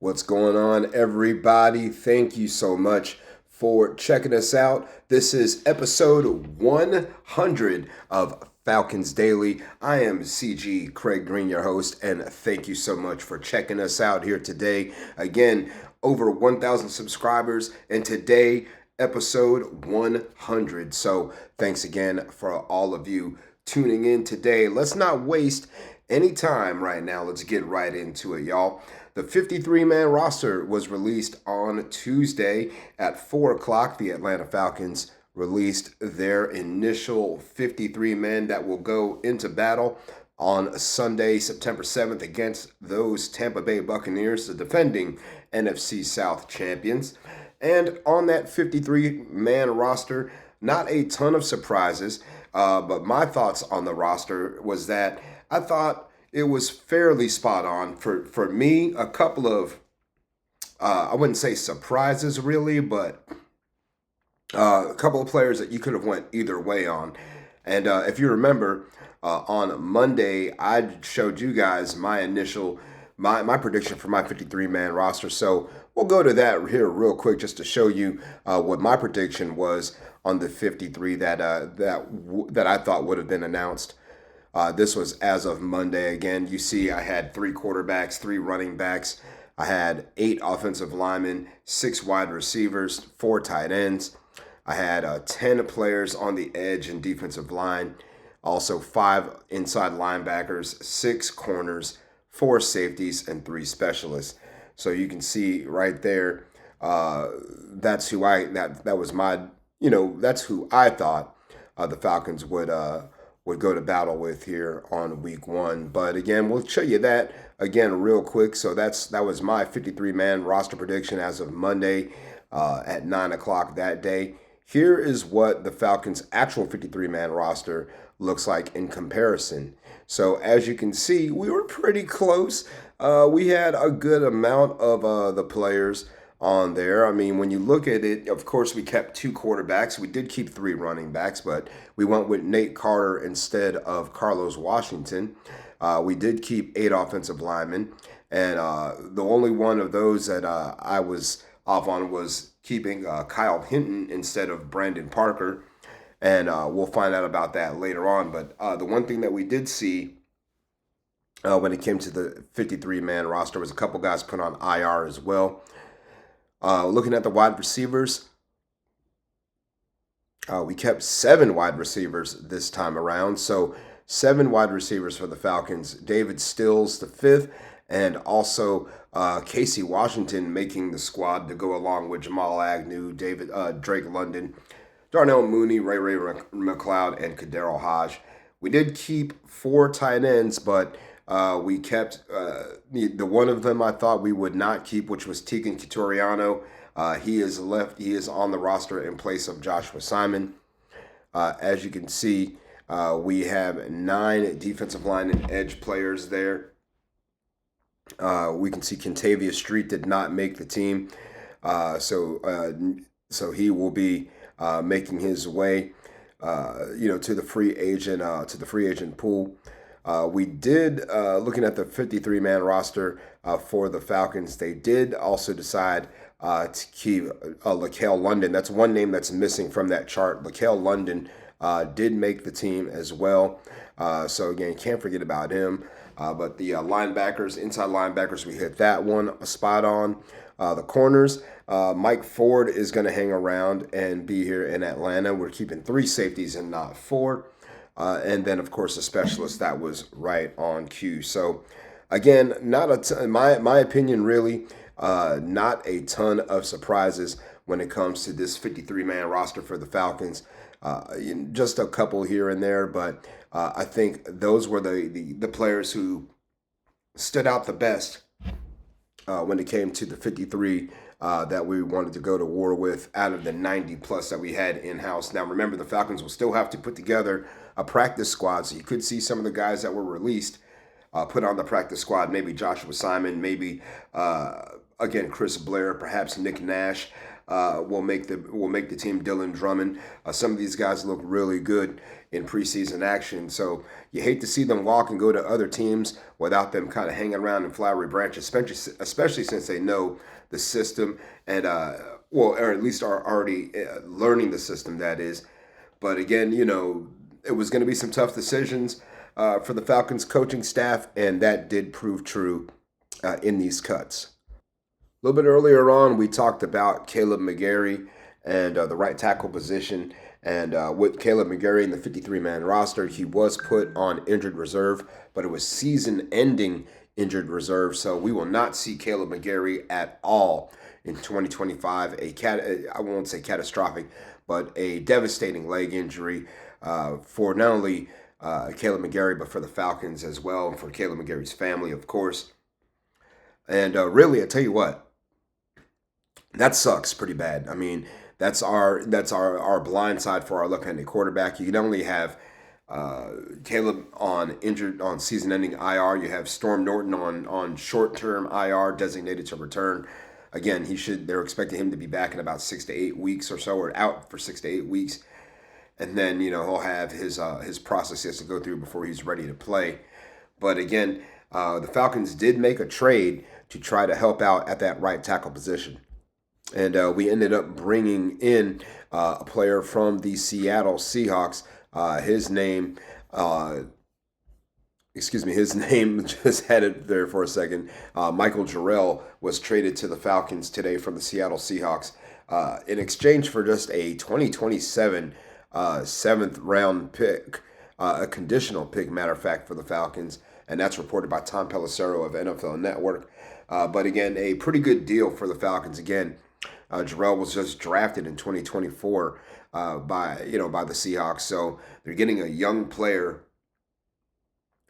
What's going on, everybody? Thank you so much for checking us out. This is episode 100 of Falcons Daily. I am CG Craig Green, your host, and thank you so much for checking us out here today. Again, over 1,000 subscribers, and today, episode 100. So, thanks again for all of you tuning in today. Let's not waste any time right now. Let's get right into it, y'all. The 53-man roster was released on Tuesday at 4 o'clock. The Atlanta Falcons released their initial 53 men that will go into battle on Sunday, September 7th against those Tampa Bay Buccaneers, the defending NFC South champions. And on that 53-man roster, not a ton of surprises, but my thoughts on the roster was that I thought it was fairly spot on. For me, a couple of, I wouldn't say surprises really, but a couple of players that you could have went either way on. And if you remember, on Monday, I showed you guys my initial, my prediction for my 53-man roster. So we'll go to that here real quick just to show you what my prediction was on the 53 that I thought would have been announced. This was as of Monday. Again, you see I had 3 quarterbacks, 3 running backs. I had 8 offensive linemen, 6 wide receivers, 4 tight ends. I had 10 players on the edge and defensive line. Also 5 inside linebackers, 6 corners, 4 safeties, and 3 specialists. So you can see right there, that's who that was my, that's who I thought the Falcons would go to battle with here on week 1. But again, we'll show you that again real quick. So that was my 53-man roster prediction as of Monday at 9 o'clock that day. Here is what the Falcons' actual 53-man roster looks like in comparison. So as you can see, we were pretty close. We had a good amount of the players on there. I mean, when you look at it, of course, we kept 2 quarterbacks. We did keep 3 running backs, but we went with Nate Carter instead of Carlos Washington. We did keep 8 offensive linemen, and the only one of those that I was off on was keeping Kyle Hinton instead of Brandon Parker, and we'll find out about that later on. But the one thing that we did see when it came to the 53-man roster was a couple guys put on IR as well. Looking at the wide receivers, we kept 7 wide receivers this time around. So 7 wide receivers for the Falcons. David Stills, the 5th, and also Casey Washington making the squad to go along with Jamal Agnew, Drake London, Darnell Mooney, Ray McLeod, and Kadero Hodge. We did keep 4 tight ends, but we kept the one of them I thought we would not keep, which was Tegan Kittoriano. He is left. He is on the roster in place of Joshua Simon. As you can see, we have 9 defensive line and edge players there. We can see Kentavious Street did not make the team, so he will be making his way, to the free agent pool. We did, looking at the 53-man roster for the Falcons, they did also decide to keep Laquel London. That's one name that's missing from that chart. Laquel London did make the team as well. So again, can't forget about him. But the linebackers, inside linebackers, we hit that one spot on. The corners, Mike Ford is going to hang around and be here in Atlanta. We're keeping 3 safeties and not 4. And then, of course, the specialist, that was right on cue. So, again, in my opinion, really, not a ton of surprises when it comes to this 53-man roster for the Falcons. Just a couple here and there, but I think those were the players who stood out the best when it came to the 53 that we wanted to go to war with out of the 90 plus that we had in-house. Now, remember, the Falcons will still have to put together a practice squad, so you could see some of the guys that were released put on the practice squad, maybe Joshua Simon, maybe, again, Chris Blair, perhaps Nick Nash. will make the team. Dylan Drummond. Some of these guys look really good in preseason action. So you hate to see them walk and go to other teams without them kind of hanging around in flowery branches, especially since they know the system and or at least are already learning the system. That is. But again, it was going to be some tough decisions for the Falcons coaching staff, and that did prove true in these cuts. A little bit earlier on, we talked about Caleb McGarry and the right tackle position. And with Caleb McGarry in the 53-man roster, he was put on injured reserve, but it was season-ending injured reserve. So we will not see Caleb McGarry at all in 2025. I won't say catastrophic, but a devastating leg injury for not only Caleb McGarry, but for the Falcons as well, and for Caleb McGarry's family, of course. And really, I tell you what, that sucks pretty bad. I mean, that's our blind side for our left-handed quarterback. You can only have Caleb on season-ending IR. You have Storm Norton on short-term IR, designated to return. Again, they're expecting him to be back in about 6 to 8 weeks or so, or out for 6 to 8 weeks, and then he'll have his process he has to go through before he's ready to play. But again, the Falcons did make a trade to try to help out at that right tackle position. And we ended up bringing in a player from the Seattle Seahawks. His name just had it there for a second. Michael Jarrell was traded to the Falcons today from the Seattle Seahawks in exchange for just a 2027 seventh round pick, a conditional pick, matter of fact, for the Falcons. And that's reported by Tom Pelissero of NFL Network. But again, a pretty good deal for the Falcons. Again, Jarrell was just drafted in 2024 by the Seahawks, so they're getting a young player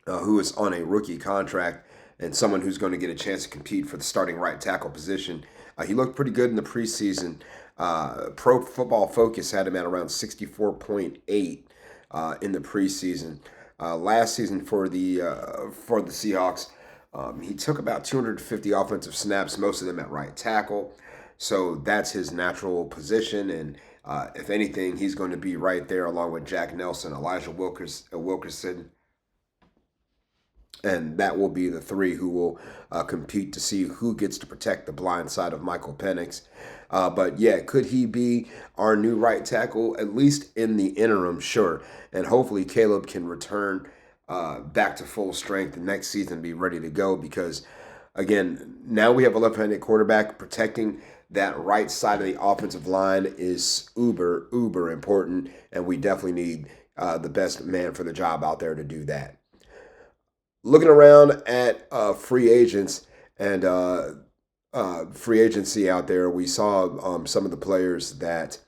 who is on a rookie contract and someone who's going to get a chance to compete for the starting right tackle position. He looked pretty good in the preseason. Pro Football Focus had him at around 64.8 in the preseason. Last season for the Seahawks, he took about 250 offensive snaps, most of them at right tackle. So that's his natural position, and if anything, he's going to be right there along with Jack Nelson, Elijah Wilkerson, and that will be the three who will compete to see who gets to protect the blind side of Michael Penix. But yeah, could he be our new right tackle, at least in the interim? Sure, and hopefully Caleb can return back to full strength next season and be ready to go, because again, now we have a left-handed quarterback. Protecting that right side of the offensive line is uber important, and we definitely need the best man for the job out there to do that. Looking around at free agents and free agency out there, we saw some of the players that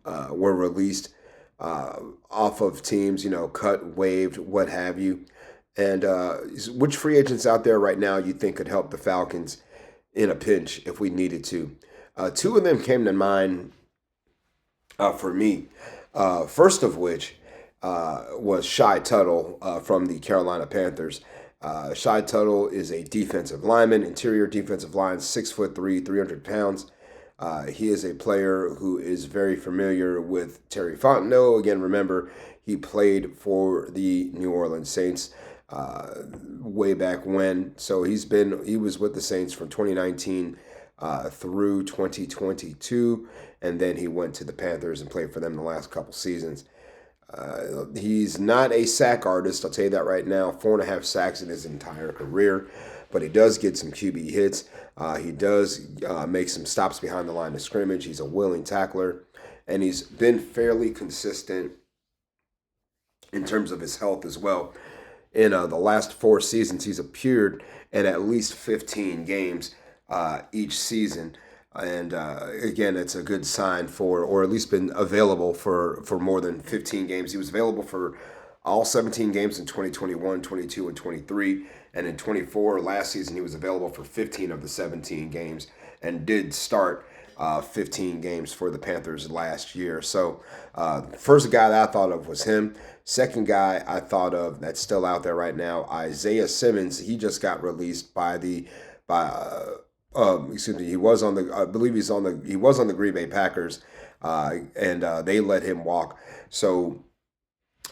were released off of teams, cut, waived, what have you. And which free agents out there right now you think could help the Falcons in a pinch if we needed to? Two of them came to mind for me. First of which was Shy Tuttle from the Carolina Panthers. Shy Tuttle is a defensive lineman, interior defensive line, 6'3", 300 pounds. He is a player who is very familiar with Terry Fontenot. Again, remember, he played for the New Orleans Saints way back when. So he was with the Saints from 2019 through 2022, and then he went to the Panthers and played for them the last couple seasons. He's not a sack artist, I'll tell you that right now. 4.5 sacks in his entire career, but he does get some QB hits. He does make some stops behind the line of scrimmage. He's a willing tackler, and he's been fairly consistent in terms of his health as well. In the last 4 seasons, he's appeared in at least 15 games each season. And again, it's a good sign or at least been available for more than 15 games. He was available for all 17 games in 2021, 22, and 23. And in 24, last season, he was available for 15 of the 17 games and did start 15 games for the Panthers last year. So first guy that I thought of was him. Second guy I thought of that's still out there right now, Isaiah Simmons. He just got released by excuse me, he was on the, I believe he was on the Green Bay Packers, and they let him walk. So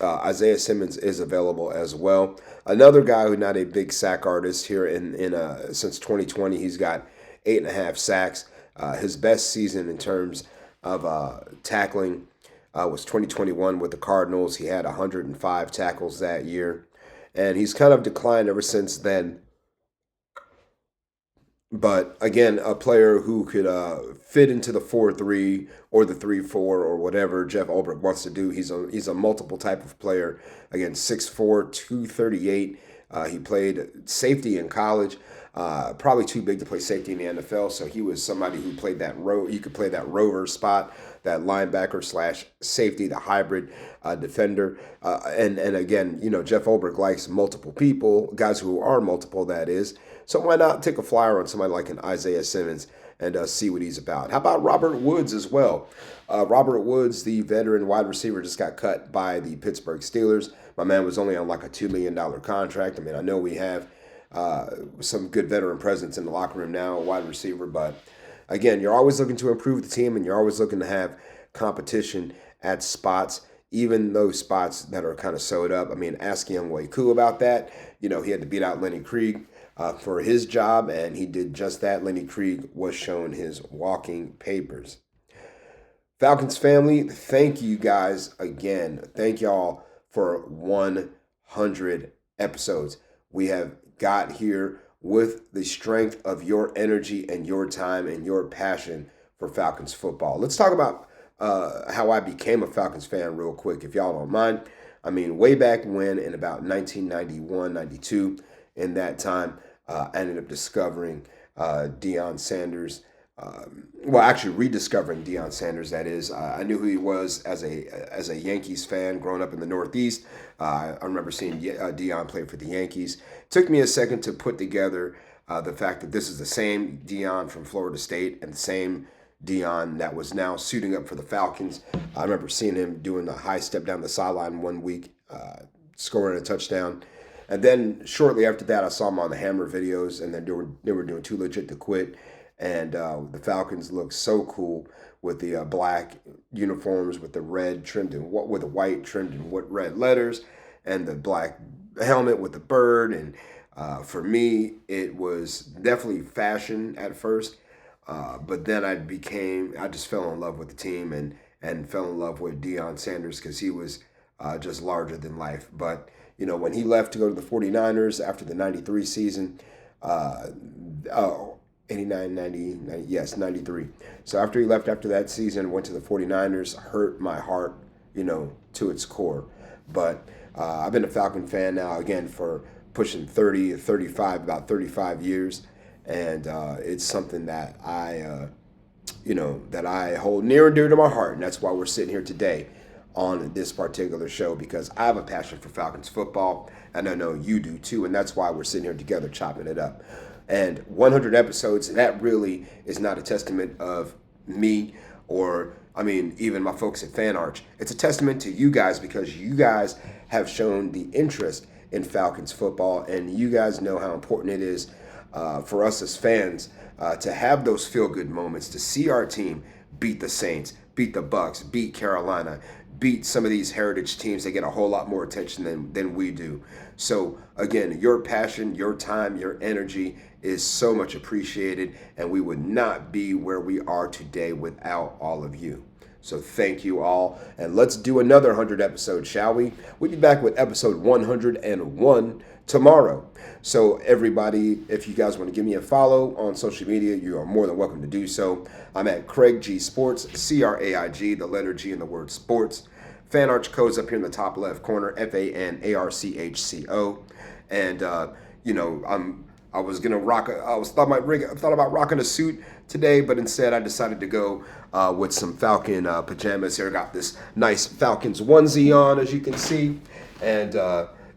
Isaiah Simmons is available as well. Another guy who's not a big sack artist here in since 2020, he's got 8.5 sacks. His best season in terms of tackling was 2021 with the Cardinals. He had 105 tackles that year, and he's kind of declined ever since then. But again, a player who could fit into the 4-3 or the 3-4 or whatever Jeff Ulbrich wants to do. He's a multiple type of player. Again, 6'4", 238. He played safety in college. Probably too big to play safety in the NFL. So he was somebody who played that You could play that rover spot, that linebacker slash safety, the hybrid defender. And again, Jeff Ulbrich likes multiple people, guys who are multiple, that is. So why not take a flyer on somebody like an Isaiah Simmons and see what he's about? How about Robert Woods as well? Robert Woods, the veteran wide receiver, just got cut by the Pittsburgh Steelers. My man was only on like a $2 million contract. I mean, I know we have some good veteran presence in the locker room now, a wide receiver, but again, you're always looking to improve the team and you're always looking to have competition at spots, even those spots that are kind of sewed up. I mean, ask Younghoe Koo about that. He had to beat out Lenny Krieg for his job, and he did just that. Lenny Krieg was shown his walking papers. Falcons family, thank you guys again. Thank y'all for 100 episodes. We have got here with the strength of your energy and your time and your passion for Falcons football. Let's talk about how I became a Falcons fan real quick, if y'all don't mind. I mean, way back when, in about 1991, 92, in that time, I ended up discovering Deion Sanders. Actually rediscovering Deion Sanders, that is. I knew who he was as a Yankees fan growing up in the Northeast. I remember seeing Deion play for the Yankees. It took me a second to put together the fact that this is the same Deion from Florida State and the same Deion that was now suiting up for the Falcons. I remember seeing him doing the high step down the sideline one week, scoring a touchdown. And then shortly after that, I saw him on the Hammer videos, and then they were doing Too Legit to Quit. And the Falcons looked so cool with the black uniforms, with the red trimmed in with the white trimmed in red letters, and the black helmet with the bird. And for me, it was definitely fashion at first, but then I just fell in love with the team and fell in love with Deion Sanders because he was just larger than life. But when he left to go to the 49ers after the 93 season, 89, 90, yes, 93. So after he left after that season, went to the 49ers, hurt my heart, to its core. But I've been a Falcon fan now, again, for pushing 30, 35, about 35 years. And it's something that that I hold near and dear to my heart. And that's why we're sitting here today on this particular show, because I have a passion for Falcons football, and I know you do too, and that's why we're sitting here together chopping it up. And 100 episodes, that really is not a testament of me or, even my folks at Fan Arch. It's a testament to you guys, because you guys have shown the interest in Falcons football, and you guys know how important it is for us as fans to have those feel-good moments, to see our team beat the Saints, beat the Bucks, beat Carolina, beat some of these heritage teams that get a whole lot more attention than we do. So again, your passion, your time, your energy is so much appreciated, and we would not be where we are today without all of you. So thank you all, and let's do another 100 episodes, shall we? We'll be back with episode 101 tomorrow. So everybody, if you guys want to give me a follow on social media, you are more than welcome to do so. I'm at Craig G Sports, CRAIG, the letter G in the word sports. Fan Arch code's up here in the top left corner, FANARCHCO. And I was gonna thought about rocking a suit today, but instead I decided to go with some Falcon pajamas here. I got this nice Falcons onesie on, as you can see, and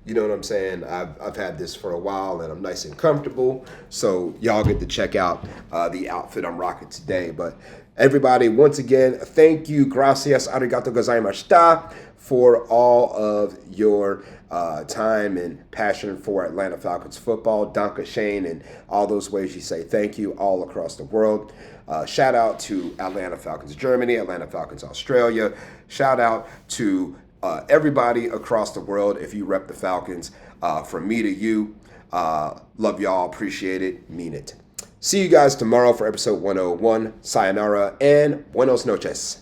you know what I'm saying? I've had this for a while, and I'm nice and comfortable. So y'all get to check out the outfit I'm rocking today. But Everybody, once again, thank you, gracias, arigato gozaimashita, for all of your time and passion for Atlanta Falcons football. Danke Shane, and all those ways you say thank you all across the world. Shout out to Atlanta Falcons Germany, Atlanta Falcons Australia. Shout out to everybody across the world if you rep the Falcons. From me to you, love y'all, appreciate it, mean it. See you guys tomorrow for episode 101. Sayonara and buenos noches.